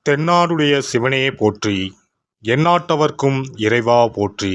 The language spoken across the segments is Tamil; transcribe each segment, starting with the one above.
தென்னாடுடைய சிவனே போற்றி, எந்நாட்டவர்க்கும் இறைவா போற்றி,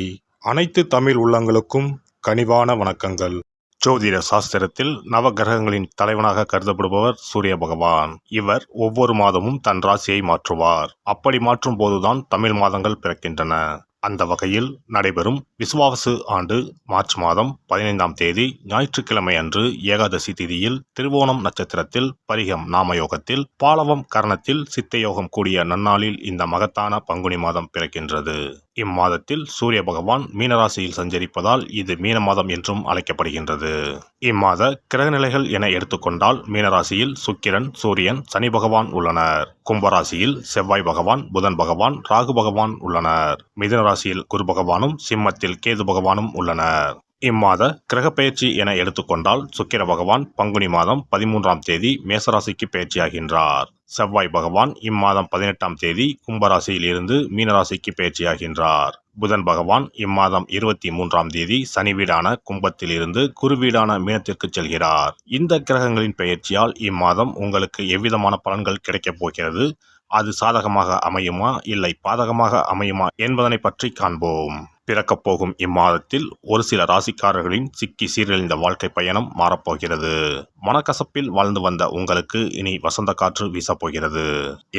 அனைத்து தமிழ் உள்ளங்களுக்கும் கனிவான வணக்கங்கள். ஜோதிட சாஸ்திரத்தில் நவகிரகங்களின் தலைவனாக கருதப்படுபவர் சூரிய பகவான். இவர் ஒவ்வொரு மாதமும் தன் ராசியை மாற்றுவார். அப்படி மாற்றும் போதுதான் தமிழ் மாதங்கள் பிறக்கின்றன. அந்த வகையில் நடைபெறும் விசுவாவசு ஆண்டு மார்ச் மாதம் 15ஆம் தேதி ஞாயிற்றுக்கிழமை அன்று ஏகாதசி திதியில் திருவோணம் நட்சத்திரத்தில் பரிகம் நாமயோகத்தில் பாலவம் கரணத்தில் சித்தயோகம் கூடிய நன்னாளில் இந்த மகத்தான பங்குனி மாதம் பிறக்கின்றது. இம்மாதத்தில் சூரிய பகவான் மீனராசியில் சஞ்சரிப்பதால் இது மீன மாதம் என்றும் அழைக்கப்படுகின்றது. இம்மாத கிரகநிலைகள் என எடுத்துக்கொண்டால் மீனராசியில் சுக்கிரன், சூரியன், சனி பகவான் உள்ளனர். கும்பராசியில் செவ்வாய் பகவான், புதன் பகவான், ராகு பகவான் உள்ளனர். மிதுன ராசியில் குரு பகவானும், சிம்மத்தில் கேது பகவானும் உள்ளனர். இம்மாத கிரகப்பெயர்ச்சி என எடுத்துக்கொண்டால் சுக்கிர பகவான் பங்குனி மாதம் 13ஆம் தேதி மேசராசிக்கு பயிற்சியாகின்றார். செவ்வாய் பகவான் இம்மாதம் 18ஆம் தேதி கும்பராசியில் இருந்து மீனராசிக்கு பயிற்சியாகின்றார். புதன் பகவான் இம்மாதம் 23ஆம் தேதி சனி வீடான கும்பத்தில் இருந்து குரு வீடான மீனத்திற்கு செல்கிறார். இந்த கிரகங்களின் பெயர்ச்சியால் இம்மாதம் உங்களுக்கு எவ்விதமான பலன்கள் கிடைக்கப் போகிறது, அது சாதகமாக அமையுமா இல்லை பாதகமாக அமையுமா என்பதனை பற்றி காண்போம். பிறக்கப் போகும் இம்மாதத்தில் ஒரு சில ராசிக்காரர்களின் சிக்கி சீரழிந்த வாழ்க்கை பயணம் மாறப்போகிறது. மனக்கசப்பில் வாழ்ந்து வந்த உங்களுக்கு இனி வசந்த காற்று வீசப்போகிறது.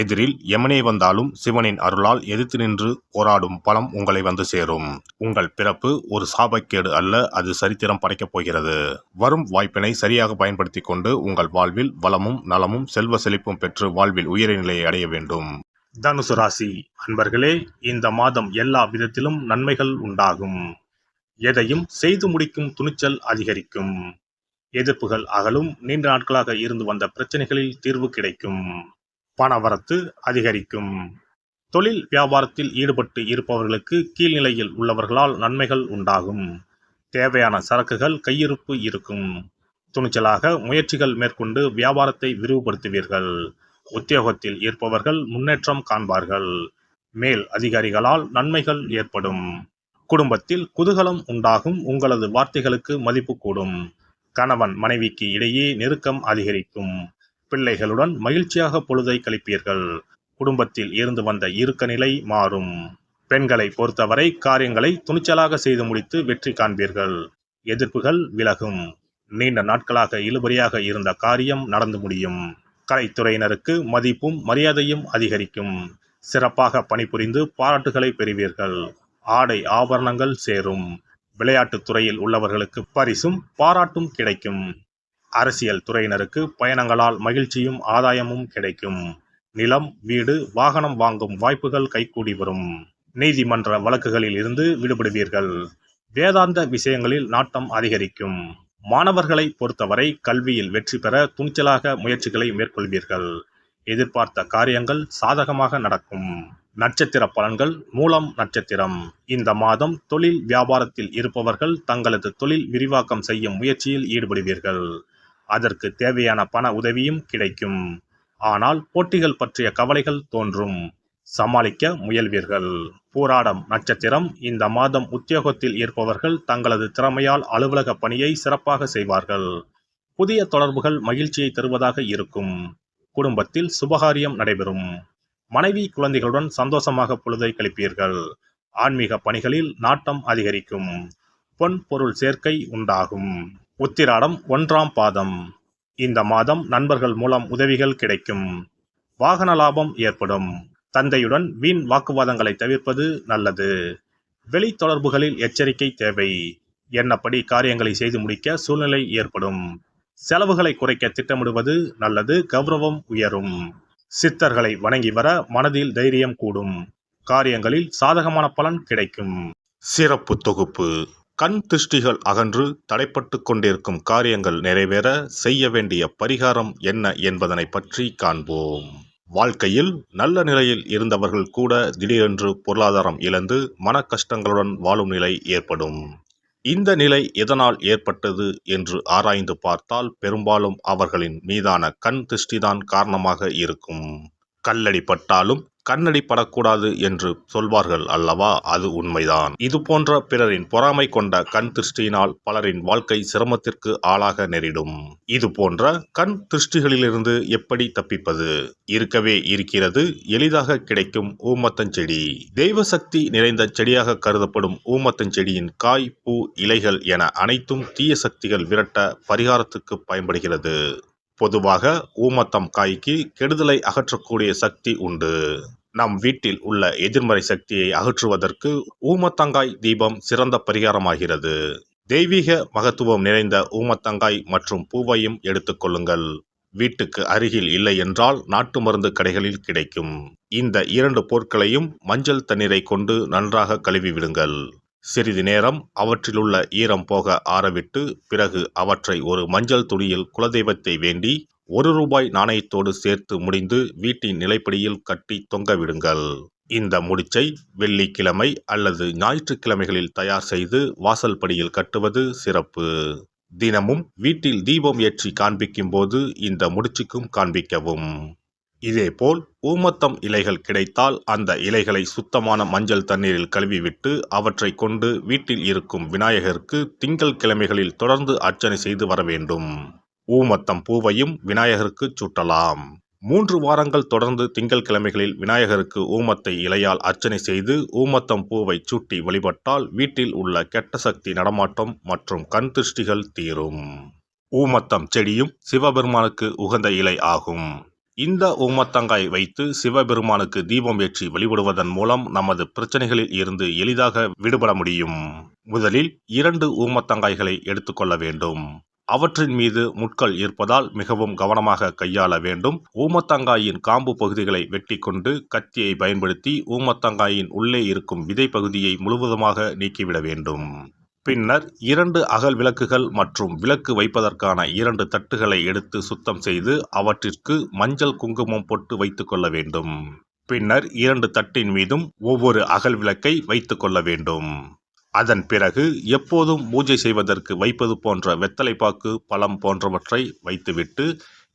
எதிரில் எமனே வந்தாலும் சிவனின் அருளால் எதிர்த்து நின்று போராடும் பலம் உங்களை வந்து சேரும். உங்கள் பிறப்பு ஒரு சாபக்கேடு அல்ல, அது சரித்திரம் படைக்கப் போகிறது. வரும் வாய்ப்பினை சரியாக பயன்படுத்தி கொண்டு உங்கள் வாழ்வில் வளமும் நலமும் செல்வ செழிப்பும் பெற்று வாழ்வில் உயரிய நிலையை அடைய வேண்டும். தனுசு ராசி அன்பர்களே, இந்த மாதம் எல்லா விதத்திலும் நன்மைகள் உண்டாகும். எதையும் செய்து முடிக்கும் துணிச்சல் அதிகரிக்கும். எதிர்ப்புகள் அகலும். நீண்ட நாட்களாக இருந்து வந்த பிரச்சனைகளில் தீர்வு கிடைக்கும். பணவரத்து அதிகரிக்கும். தொழில் வியாபாரத்தில் ஈடுபட்டு இருப்பவர்களுக்கு கீழ்நிலையில் உள்ளவர்களால் நன்மைகள் உண்டாகும். தேவையான சரக்குகள் கையிருப்பு இருக்கும். துணிச்சலாக முயற்சிகள் மேற்கொண்டு வியாபாரத்தை விரிவுபடுத்துவீர்கள். உத்தியோகத்தில் இருப்பவர்கள் முன்னேற்றம் காண்பார்கள். மேல் அதிகாரிகளால் நன்மைகள் ஏற்படும். குடும்பத்தில் குதூகலம் உண்டாகும். உங்களது வார்த்தைகளுக்கு மதிப்பு கூடும். கணவன் மனைவிக்கு இடையே நெருக்கம் அதிகரிக்கும். பிள்ளைகளுடன் மகிழ்ச்சியாக பொழுதை கழிப்பீர்கள். குடும்பத்தில் இருந்து வந்த இறுக்க நிலை மாறும். பெண்களை பொறுத்தவரை காரியங்களை துணிச்சலாக செய்து முடித்து வெற்றி காண்பீர்கள். எதிர்ப்புகள் விலகும். நீண்ட நாட்களாக இழுபறியாக இருந்த காரியம் நடந்து முடியும். கலைத்துறையினருக்கு மதிப்பும் மரியாதையும் அதிகரிக்கும். சிறப்பாக பணிபுரிந்து பாராட்டுகளை பெறுவீர்கள். ஆடை ஆபரணங்கள் சேரும். விளையாட்டுத் துறையில் உள்ளவர்களுக்கு பரிசும் பாராட்டும் கிடைக்கும். அரசியல் துறையினருக்கு பயணங்களால் மகிழ்ச்சியும் ஆதாயமும் கிடைக்கும். நிலம், வீடு, வாகனம் வாங்கும் வாய்ப்புகள் கைகூடி வரும். நீதிமன்ற வழக்குகளில் இருந்து விடுபடுவீர்கள். வேதாந்த விஷயங்களில் நாட்டம் அதிகரிக்கும். மாணவர்களை பொறுத்தவரை கல்வியில் வெற்றி பெற துணிச்சலாக முயற்சிகளை மேற்கொள்வீர்கள். எதிர்பார்த்த காரியங்கள் சாதகமாக நடக்கும். நட்சத்திர பலன்கள். மூலம் நட்சத்திரம். இந்த மாதம் தொழில் வியாபாரத்தில் இருப்பவர்கள் தங்களது தொழில் விரிவாக்கம் செய்யும் முயற்சியில் ஈடுபடுவீர்கள். அதற்கு தேவையான பண உதவியும் கிடைக்கும். ஆனால் போட்டிகள் பற்றிய கவலைகள் தோன்றும். சமாளிக்க முயல்வீர்கள். பூராடம் நட்சத்திரம். இந்த மாதம் உத்தியோகத்தில் இருப்பவர்கள் தங்களது திறமையால் அலுவலக பணியை சிறப்பாக செய்வார்கள். புதிய தொடர்புகள் மகிழ்ச்சியை தருவதாக இருக்கும். குடும்பத்தில் சுபகாரியம் நடைபெறும். மனைவி குழந்தைகளுடன் சந்தோஷமாக பொழுதை கழிப்பீர்கள். ஆன்மீக பணிகளில் நாட்டம் அதிகரிக்கும். பொன் பொருள் சேர்க்கை உண்டாகும். உத்திராடம் 1ஆம் பாதம். இந்த மாதம் நண்பர்கள் மூலம் உதவிகள் கிடைக்கும். வாகன லாபம் ஏற்படும். தந்தையுடன் வீண் வாக்குவாதங்களை தவிர்ப்பது நல்லது. வெளி தொடர்புகளில் எச்சரிக்கை தேவை. எண்ணப்படி காரியங்களை செய்து முடிக்க சூழ்நிலை ஏற்படும். செலவுகளை குறைக்க திட்டமிடுவது நல்லது. கௌரவம் உயரும். சித்தர்களை வணங்கி வர மனதில் தைரியம் கூடும். காரியங்களில் சாதகமான பலன் கிடைக்கும். சிறப்பு தொகுப்பு. கண் திருஷ்டிகள் அகன்று தடைப்பட்டு கொண்டிருக்கும் காரியங்கள் நிறைவேற செய்ய வேண்டிய பரிகாரம் என்ன என்பதனை பற்றி காண்போம். வாழ்க்கையில் நல்ல நிலையில் இருந்தவர்கள் கூட திடீரென்று பொருளாதாரம் இழந்து மன கஷ்டங்களுடன் வாழும் நிலை ஏற்படும். இந்த நிலை எதனால் ஏற்பட்டது என்று ஆராய்ந்து பார்த்தால் பெரும்பாலும் அவர்களின் மீதான கண் திருஷ்டிதான் காரணமாக இருக்கும். கல்லடி பட்டாலும் கண்ணடி படக்கூடாது என்று சொல்வார்கள் அல்லவா, அது உண்மைதான். இது போன்ற பிறரின் பொறாமை கொண்ட கண் திருஷ்டியினால் பலரின் வாழ்க்கை சிரமத்திற்கு ஆளாக நேரிடும். இது போன்ற கண் திருஷ்டிகளிலிருந்து எப்படி தப்பிப்பது? இருக்கவே இருக்கிறது எளிதாக கிடைக்கும் ஊமத்தஞ்செடி. தெய்வ சக்தி நிறைந்த செடியாக கருதப்படும் ஊமத்தஞ்செடியின் காய், பூ, இலைகள் என அனைத்தும் தீய சக்திகள் விரட்ட பரிகாரத்துக்கு பயன்படுகிறது. பொதுவாக ஊமத்தம் காய்க்கு கெடுதலை அகற்றக்கூடிய சக்தி உண்டு. நம் வீட்டில் உள்ள எதிர்மறை சக்தியை அகற்றுவதற்கு ஊமத்தங்காய் தீபம் சிறந்த பரிகாரமாகிறது. தெய்வீக மகத்துவம் நிறைந்த ஊமத்தங்காய் மற்றும் பூவையும் எடுத்துக்கொள்ளுங்கள். வீட்டுக்கு அருகில் இல்லை என்றால் நாட்டு மருந்து கடைகளில் கிடைக்கும். இந்த 2 பொருட்களையும் மஞ்சள் தண்ணீரை கொண்டு நன்றாக கழுவி விடுங்கள். சிறிது நேரம் அவற்றிலுள்ள ஈரம் போக ஆறவிட்டு பிறகு அவற்றை ஒரு மஞ்சள் துணியில் குலதெய்வத்தை வேண்டி ₹1 நாணயத்தோடு சேர்த்து முடிந்து வீட்டின் நிலைப்படியில் கட்டி தொங்கவிடுங்கள். இந்த முடிச்சை வெள்ளிக்கிழமை அல்லது ஞாயிற்றுக்கிழமைகளில் தயார் செய்து வாசல் படியில் கட்டுவது சிறப்பு. தினமும் வீட்டில் தீபம் ஏற்றி காண்பிக்கும் போது இந்த முடிச்சுக்கும் காண்பிக்கவும். இதேபோல் ஊமத்தம் இலைகள் கிடைத்தால் அந்த இலைகளை சுத்தமான மஞ்சள் தண்ணீரில் கழுவிவிட்டு அவற்றை கொண்டு வீட்டில் இருக்கும் விநாயகருக்கு திங்கள் கிழமைகளில் தொடர்ந்து அர்ச்சனை செய்து வர வேண்டும். ஊமத்தம் பூவையும் விநாயகருக்கு சூட்டலாம். 3 வாரங்கள் தொடர்ந்து திங்கள் கிழமைகளில் விநாயகருக்கு ஊமத்தை இலையால் அர்ச்சனை செய்து ஊமத்தம் பூவை சூட்டி வழிபட்டால் வீட்டில் உள்ள கெட்ட சக்தி நடமாட்டம் மற்றும் கண் திருஷ்டிகள் தீரும். ஊமத்தம் செடியும் சிவபெருமானுக்கு உகந்த இலை ஆகும். இந்த ஊமத்தங்காய் வைத்து சிவபெருமானுக்கு தீபம் ஏற்றி வழிபடுவதன் மூலம் நமது பிரச்சனைகளில் இருந்து எளிதாக விடுபட முடியும். முதலில் 2 ஊமத்தங்காய்களை எடுத்துக்கொள்ள வேண்டும். அவற்றின் மீது முட்கள் இருப்பதால் மிகவும் கவனமாக கையாள வேண்டும். ஊமத்தங்காயின் காம்பு பகுதிகளை வெட்டி கொண்டு கத்தியை பயன்படுத்தி ஊமத்தங்காயின் உள்ளே இருக்கும் விதை பகுதியை முழுவதுமாக நீக்கிவிட வேண்டும். பின்னர் 2 அகல் விளக்குகள் மற்றும் விளக்கு வைப்பதற்கான 2 தட்டுகளை எடுத்து சுத்தம் செய்து அவற்றிற்கு மஞ்சள் குங்குமம் போட்டு வைத்துக் கொள்ள வேண்டும். பின்னர் 2 தட்டின் மீதும் ஒவ்வொரு அகல் விளக்கை வைத்துக் கொள்ள வேண்டும். அதன் பிறகு எப்போதும் பூஜை செய்வதற்கு வைப்பது போன்ற வெத்தலைப்பாக்கு, பழம் போன்றவற்றை வைத்துவிட்டு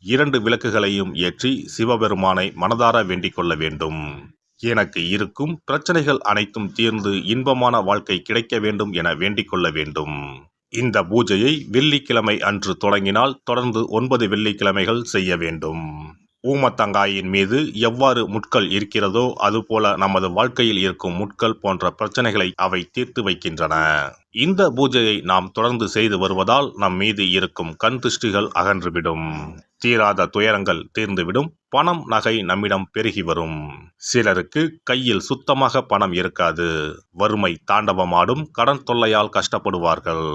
2 விளக்குகளையும் ஏற்றி சிவபெருமானை மனதார வேண்டிக் கொள்ள வேண்டும். எனக்கு இருக்கும் பிரச்சனைகள் அனைத்தும் தீர்ந்து இன்பமான வாழ்க்கை கிடைக்க வேண்டும் என வேண்டிக் கொள்ள வேண்டும். இந்த பூஜையை வெள்ளிக்கிழமை அன்று தொடங்கினால் தொடர்ந்து 9 வெள்ளிக்கிழமைகள் செய்ய வேண்டும். ஊமத்தங்காயின் மீது எவ்வாறு முட்கள் இருக்கிறதோ அதுபோல நமது வாழ்க்கையில் இருக்கும் முட்கள் போன்ற பிரச்சனைகளை அவை தீர்த்து வைக்கின்றன. இந்த பூஜையை நாம் தொடர்ந்து செய்து வருவதால் நம் மீது இருக்கும் கண் திருஷ்டிகள் அகன்றுவிடும். தீராத துயரங்கள் தீர்ந்துவிடும். பணம், நகை நம்மிடம் பெருகி வரும். சிலருக்கு கையில் சுத்தமாக பணம் இருக்காது. வறுமை தாண்டவமாடும். கடன் தொல்லையால் கஷ்டப்படுவார்கள்.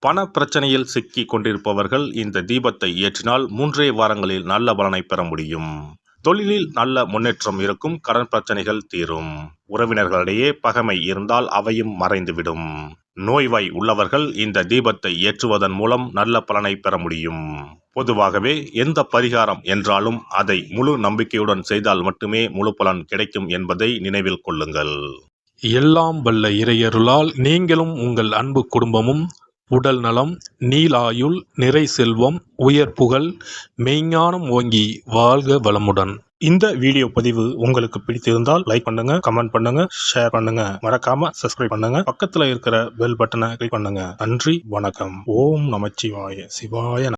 பண பிரச்சனையில் சிக்கி கொண்டிருப்பவர்கள் இந்த தீபத்தை ஏற்றினால் 3 வாரங்களில் நல்ல பலனை பெற முடியும். தொழிலில் நல்ல முன்னேற்றம் இருக்கும். கடன் பிரச்சனைகள் தீரும். உறவினர்களிடையே பகைமை இருந்தால் அவையும் மறைந்துவிடும். நோய்வாய் உள்ளவர்கள் இந்த தீபத்தை ஏற்றுவதன் மூலம் நல்ல பலனை பெற முடியும். பொதுவாகவே எந்த பரிகாரம் என்றாலும் அதை முழு நம்பிக்கையுடன் செய்தால் மட்டுமே முழு பலன் கிடைக்கும் என்பதை நினைவில் கொள்ளுங்கள். எல்லாம் வல்ல இறையருளால் நீங்களும் உங்கள் அன்பு குடும்பமும் உடல் நலம், நீலாயுள், நிறை செல்வம், உயர் புகழ், மெய்ஞானம் ஓங்கி வாழ்க வளமுடன். இந்த வீடியோ பதிவு உங்களுக்கு பிடித்திருந்தால் லைக் பண்ணுங்க, கமெண்ட் பண்ணுங்க, ஷேர் பண்ணுங்க, மறக்காம சப்ஸ்கிரைப் பண்ணுங்க, பக்கத்துல இருக்கிற பெல் பட்டனை கிளிக் பண்ணுங்க. நன்றி, வணக்கம். ஓம் நமச்சிவாய. சிவாய